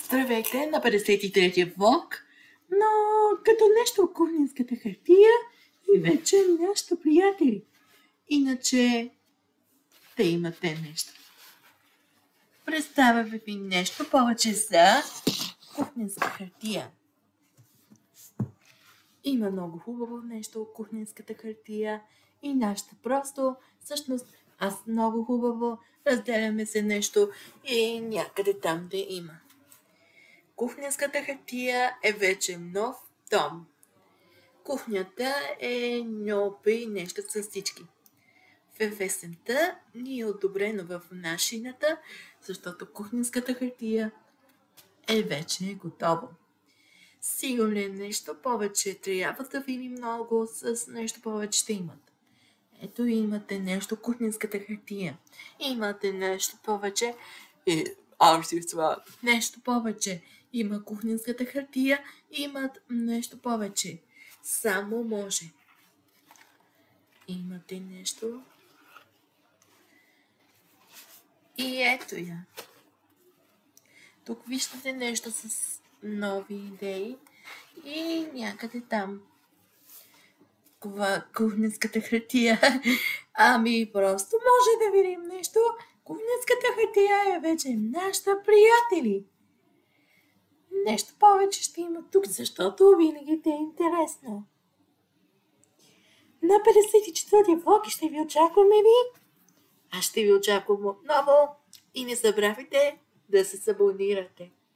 Здравейте на 53-я влог, но като нещо от кухненската хартия и вече нашите приятели. Иначе те имате нещо. Представя ви нещо повече за кухненска хартия. Има много хубаво нещо от кухненската хартия и нашата просто, всъщност аз много хубаво, разделяме се нещо и някъде там да има. Кухненската хартия е вече нов дом. Кухнята е ньопи нещо с всички. В есента ни е одобрено в нашината, защото кухненската хартия е вече готово. Сигурно нещо повече трябва да видим много, с нещо повече ще имат. Ето имате нещо кухненската хартия. Имате нещо повече. Нещо повече. Има кухненската хартия, имат нещо повече. Само може. Имате нещо. И ето я. Тук виждате нещо с нови идеи и някъде там. Кухненската хартия. Ами просто може да видим нещо. Кухненската хартия е вече нашите приятели. Нещо повече ще има тук, защото винаги те е интересно. На 54-ти влог ще ви очакваме ви. Аз ще ви очаквам отново и не забравяйте да се абонирате.